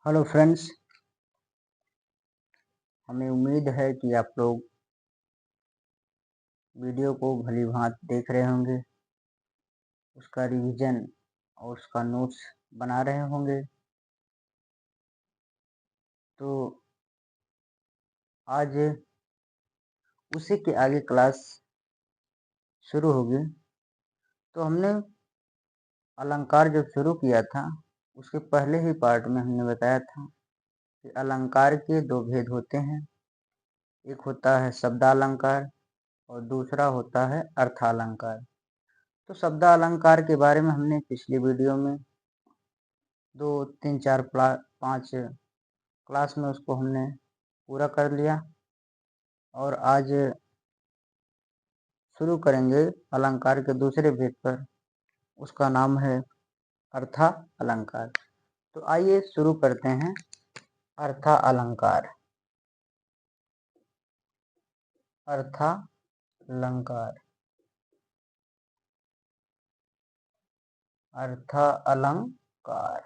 Hello friends, हमें उम्मीद है कि आप लोग वीडियो को भली-भांति देख रहे होंगे, उसका रिवीजन और उसका नोट्स बना रहे होंगे। तो आज उसी के आगे क्लास शुरू होगी। तो हमने अलंकार जब शुरू किया था, उसके पहले ही पार्ट में हमने बताया था कि अलंकार के दो भेद होते हैं। एक होता है शब्दालंकार और दूसरा होता है अर्थालंकार। तो शब्दालंकार के बारे में हमने पिछली वीडियो में 2, 3, 4, 5 क्लास में उसको हमने पूरा कर लिया और आज शुरू करेंगे अलंकार के दूसरे भेद पर। उसका नाम है अर्था अलंकार। तो आइए शुरू करते हैं अर्था अलंकार। अर्था अलंकार, अर्था अलंकार।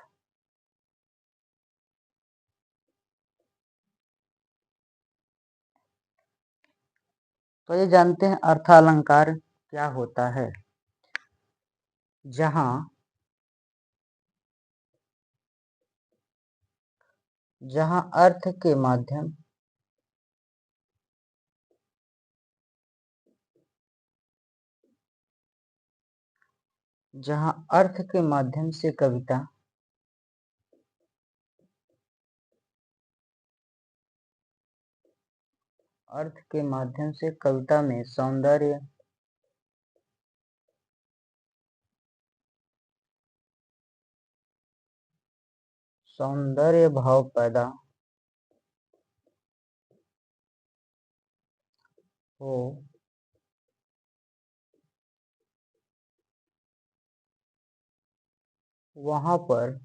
तो ये जानते हैं अर्था अलंकार क्या होता है। जहाँ अर्थ के माध्यम से कविता में सौंदर्य भाव पैदा हो, वहाँ पर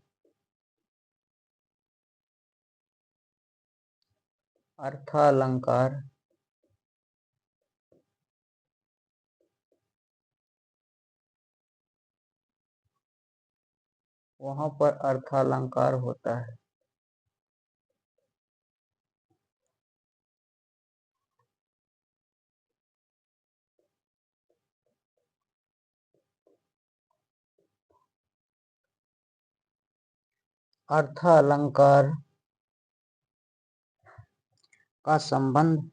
अर्थालंकार होता है। अर्थालंकार का संबंध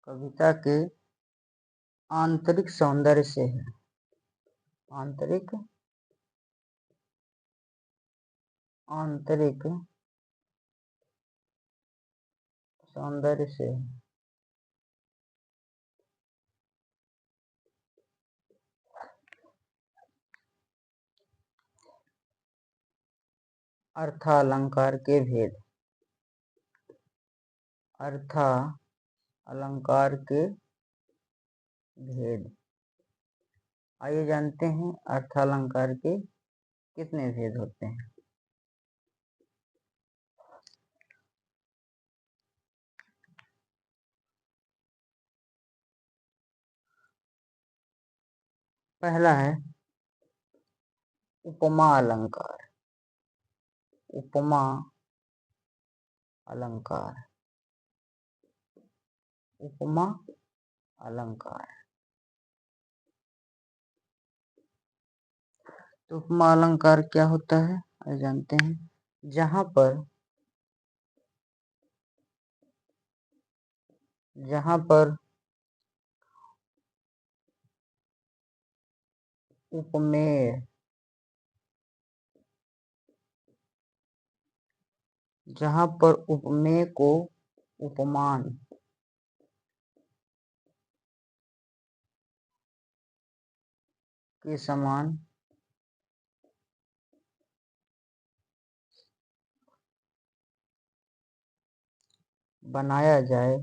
कविता के आंतरिक सौंदर्य से है। आंतरिक सौंदर्य से है। अर्थालंकार के भेद। आइए जानते हैं अर्थालंकार के कितने भेद होते हैं। पहला है उपमा अलंकार। उपमा अलंकार तो उपमा अलंकार क्या होता है, आइए जानते हैं। जहाँ पर उपमेय को उपमान के समान बनाया जाए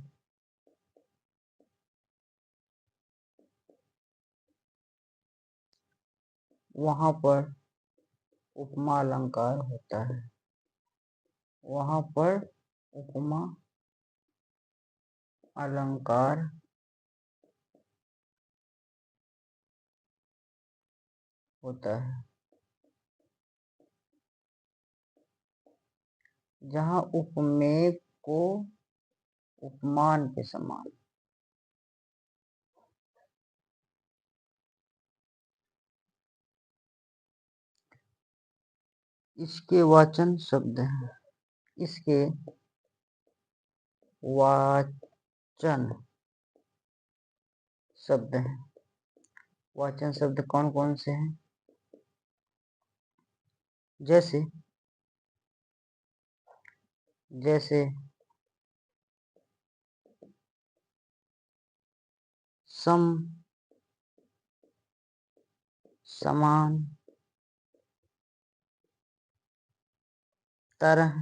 वहाँ पर उपमा अलंकार होता है। वहाँ पर उपमा अलंकार होता है। जहाँ उपमेय को उपमान के समान इसके वाचन शब्द हैं। इसके वाचन शब्द हैं। वाचन शब्द कौन कौन से हैं? जैसे जैसे सम, समान, तरह,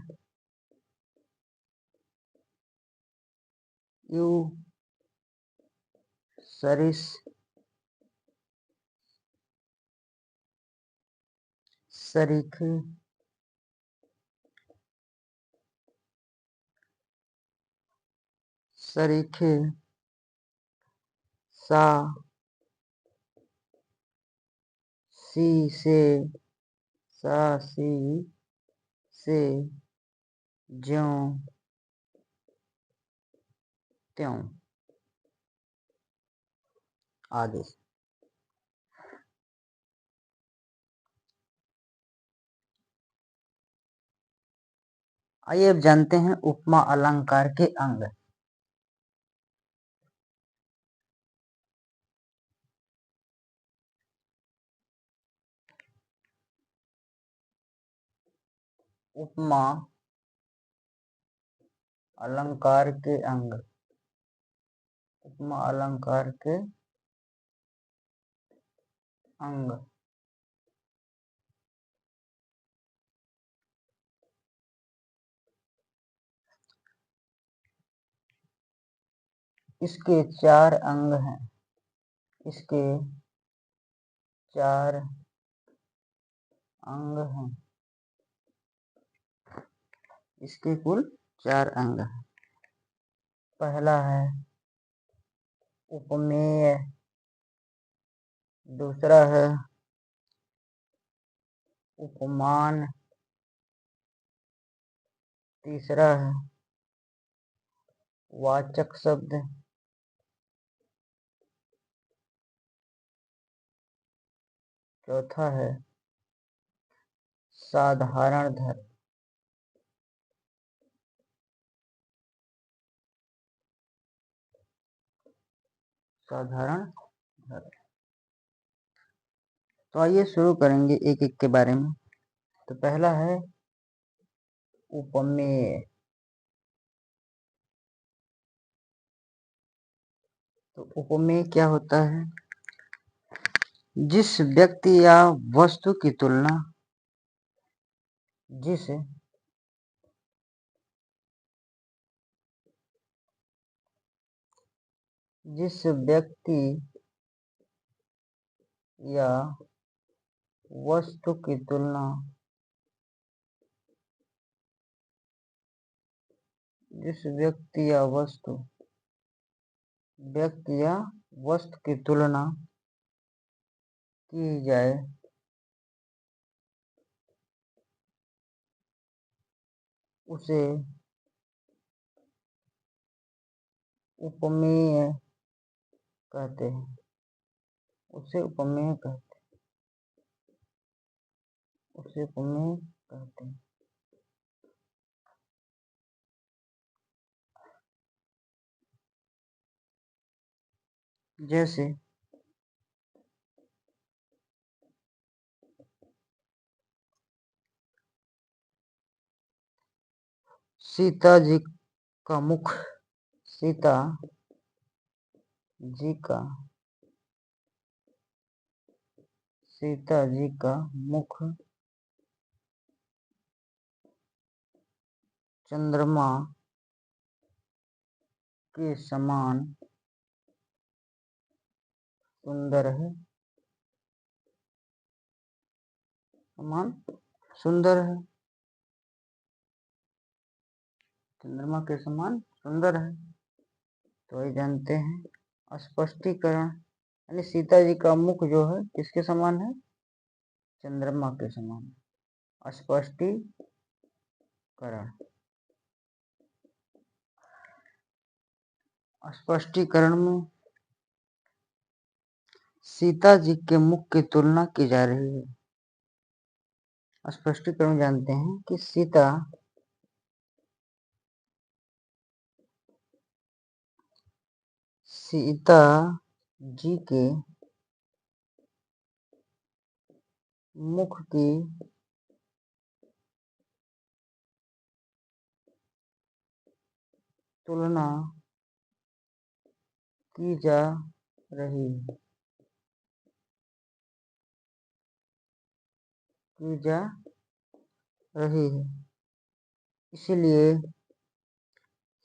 यू, सरिस, सरीखे, सरीखे, सा, सी से, सा सी से, ज्यों त्यों आदि। आइए अब जानते हैं उपमा अलंकार के अंग। उपमा अलंकार के अंग। उपमा अलंकार के अंग। इसके 4 अंग हैं। इसके 4 अंग हैं। इसके कुल 4 अंग हैं। पहला है उपमेय, दूसरा है उपमान, तीसरा है वाचक शब्द, चौथा है साधारण धर्म। साधारण धर्म। तो आइए शुरू करेंगे एक एक के बारे में। तो पहला है उपमेय। तो उपमेय क्या होता है? जिस व्यक्ति या वस्तु की तुलना जिस जिस व्यक्ति या वस्तु की तुलना जिस व्यक्ति या वस्तु की तुलना की जाए उसे उपमेय कहते हैं। उसे उपमेय कहते उसे उपमेय कहते हैं। जैसे सीता जी का मुख, सीता जी का सीता जी का मुख चंद्रमा के समान सुंदर है। समान सुंदर है, चंद्रमा के समान सुंदर है। तो ये जानते हैं। स्पष्टीकरण यानी सीता जी का मुख जो है किसके समान है? चंद्रमा के समान। स्पष्टीकरण, स्पष्टीकरण में सीता जी के मुख की तुलना की जा रही है। स्पष्टीकरण जानते हैं कि सीता जी के मुख की तुलना की जा रही है, इसलिए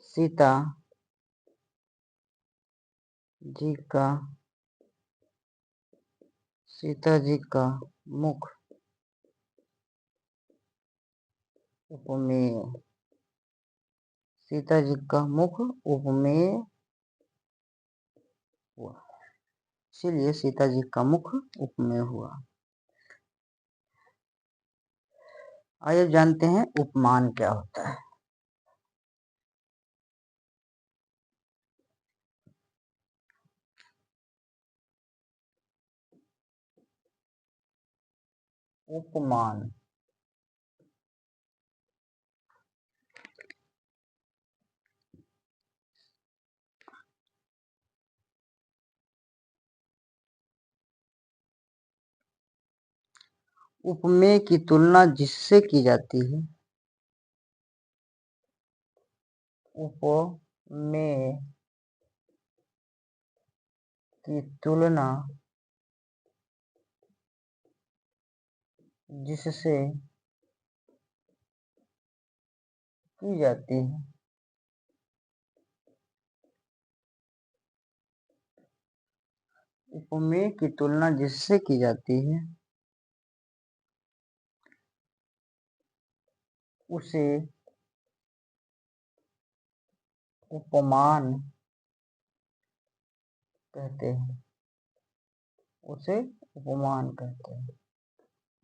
सीता जी का मुख उपमेय, सीता जी का मुख उपमेय हुआ, इसीलिए सीता जी का मुख उपमेय हुआ। आइए जानते हैं उपमान क्या होता है। उपमान उपमेय की तुलना जिससे की जाती है, उपमेय की तुलना जिससे की जाती है, उपमेय की तुलना जिससे की जाती है उसे उपमान कहते हैं, उसे उपमान कहते हैं।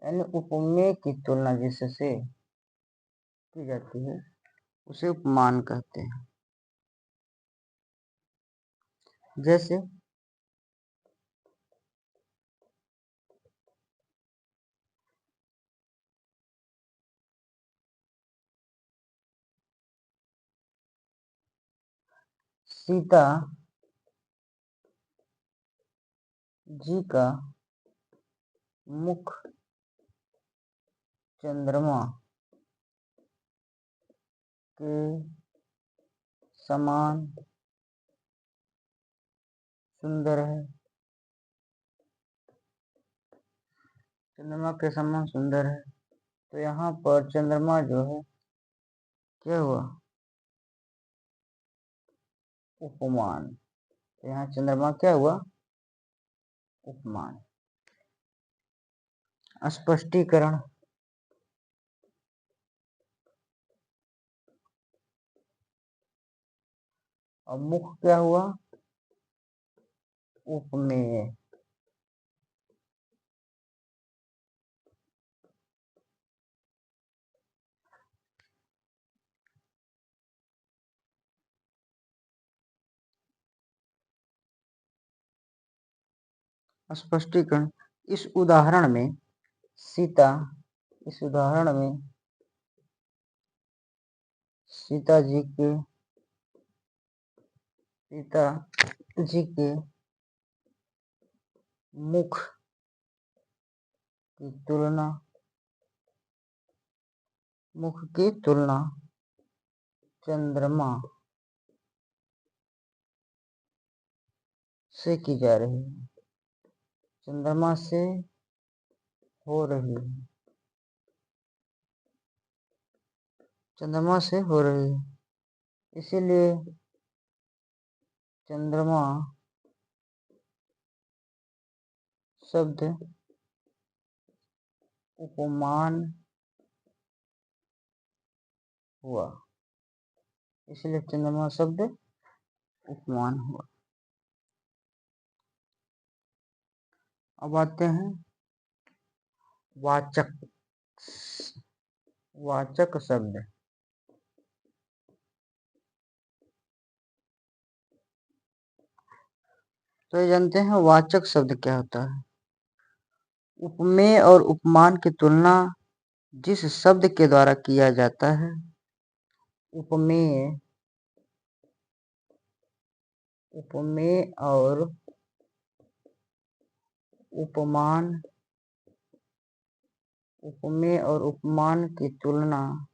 यानी उपमेय की तुलना जिससे की जाती है उसे उपमान कहते हैं। जैसे सीता जी का मुख चंद्रमा के समान सुंदर है, चंद्रमा के समान सुंदर है। तो यहाँ पर चंद्रमा जो है क्या हुआ? उपमान। तो यहाँ चंद्रमा क्या हुआ? उपमान। स्पष्टीकरण, और मुख क्या हुआ? उपमेय। स्पष्टीकरण, इस उदाहरण में सीता सीता जी के मुख की तुलना चंद्रमा से की जा रही है, चंद्रमा से हो रही है, चंद्रमा से हो रही है। इसीलिए चंद्रमा शब्द उपमान हुआ, इसलिए चंद्रमा शब्द उपमान हुआ। अब आते हैं वाचक। वाचक शब्द। तो ये जानते हैं वाचक शब्द क्या होता है। उपमेय और उपमान की तुलना जिस शब्द के द्वारा किया जाता है, उपमेय और उपमान, उपमेय और उपमान की तुलना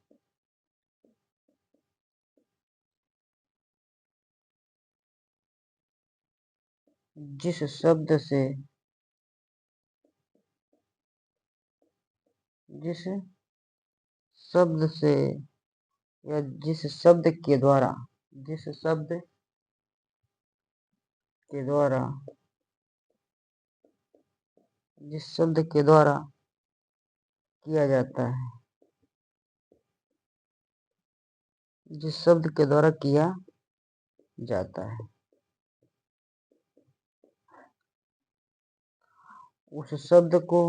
जिस शब्द से या जिस शब्द के द्वारा किया जाता है, जिस शब्द के द्वारा किया जाता है, उस शब्द को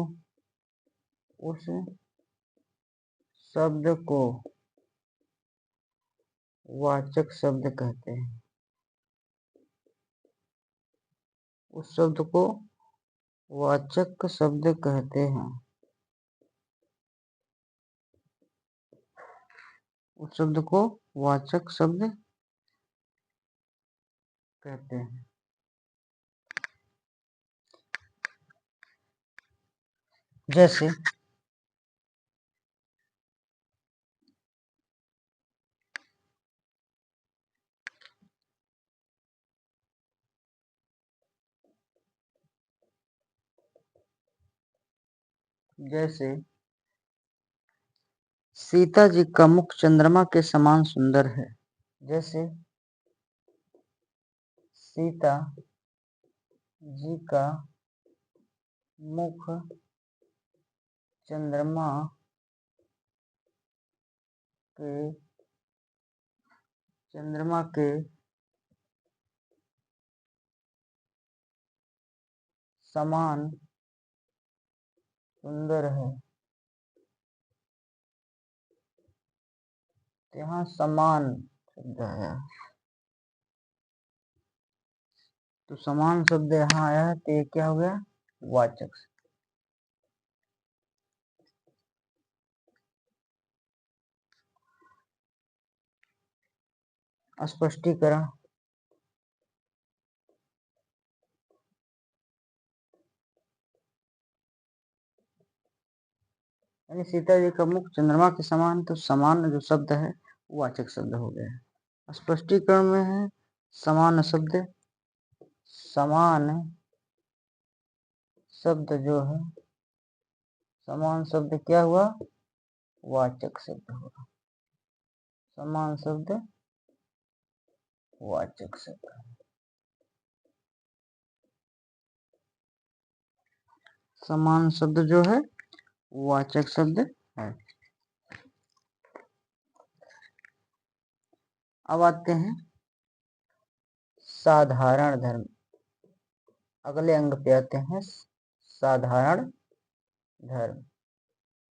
वाचक शब्द कहते हैं। उस शब्द को वाचक शब्द कहते हैं। उस शब्द को वाचक शब्द कहते हैं। जैसे सीता जी का मुख चंद्रमा के समान सुंदर है। जैसे सीता जी का मुख चंद्रमा के समान सुंदर है। यहाँ समान शब्द आया, तो समान शब्द यहाँ आया है, तो ये क्या हो गया? वाचक। स्पष्टीकरण। यानी सीता जी का मुख चंद्रमा के समान, तो समान जो शब्द है वाचक शब्द हो गया। स्पष्टीकरण में है समान शब्द जो है, समान शब्द क्या हुआ? वाचक शब्द हुआ। समान शब्द वाचक शब्द। समान शब्द जो है वाचक शब्द है। अब आते हैं साधारण धर्म। अगले अंग पे आते हैं साधारण धर्म।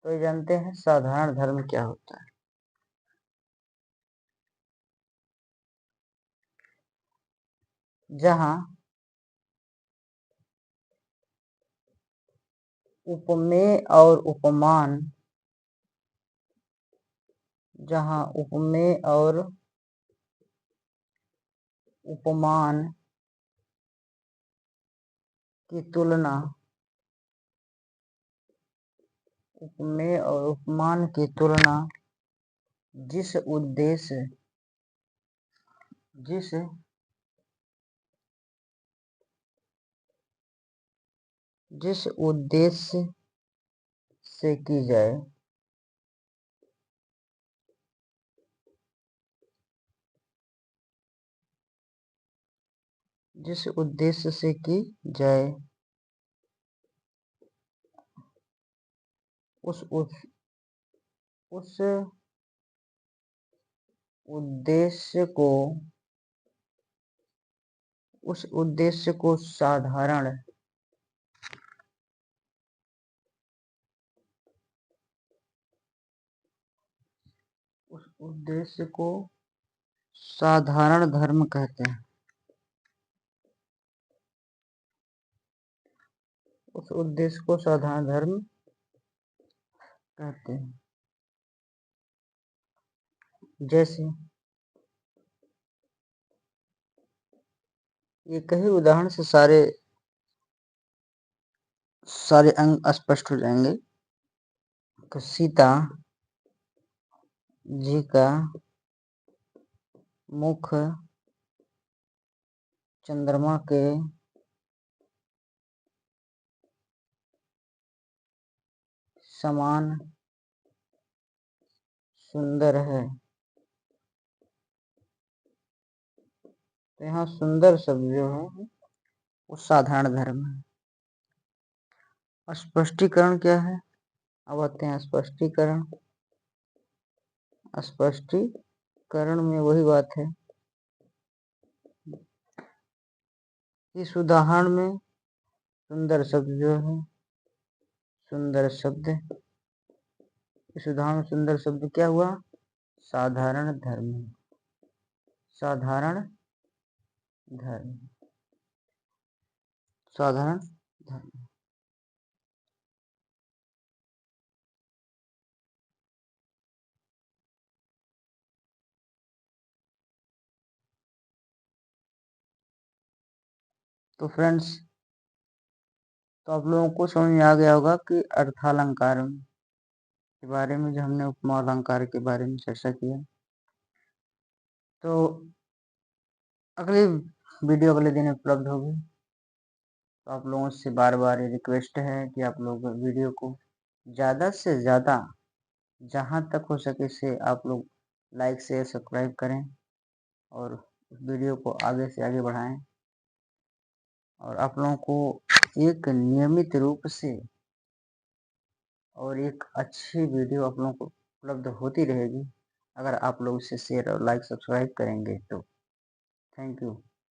तो ये जानते हैं साधारण धर्म क्या होता है। जहां उपमेय और उपमान की तुलना उपमेय और उपमान की तुलना जिस उद्देश्य से की जाए, जिस उद्देश्य से की जाए उस उस उस उद्देश्य को साधारण धर्म कहते हैं। उस उद्देश्य को साधारण धर्म कहते हैं। जैसे ये कई उदाहरण से सारे अंग स्पष्ट हो जाएंगे। तो सीता जी का मुख चंद्रमा के समान सुंदर है। तो यहाँ सुंदर शब्द जो है वो साधारण धर्म है। स्पष्टीकरण क्या है? अब आते हैं स्पष्टीकरण। स्पष्टीकरण में वही बात है। इस उदाहरण में सुंदर शब्द जो है सुंदर शब्द, इस उदाहरण में सुंदर शब्द क्या हुआ? साधारण धर्म। साधारण धर्म। साधारण धर्म। तो फ्रेंड्स, तो आप लोगों को समझ में आ गया होगा कि अर्थालंकार के बारे में, जो हमने उपमा अलंकार के बारे में चर्चा की है। तो अगली वीडियो अगले दिन उपलब्ध होगी। तो आप लोगों से बार बार ये रिक्वेस्ट है कि आप लोग वीडियो को ज़्यादा से ज़्यादा, जहाँ तक हो सके से आप लोग लाइक शेयर सब्सक्राइब करें और वीडियो को आगे से आगे बढ़ाएं। और आप लोगों को एक नियमित रूप से और एक अच्छी वीडियो आप लोगों को उपलब्ध होती रहेगी, अगर आप लोग इसे शेयर और लाइक सब्सक्राइब करेंगे तो। Thank you.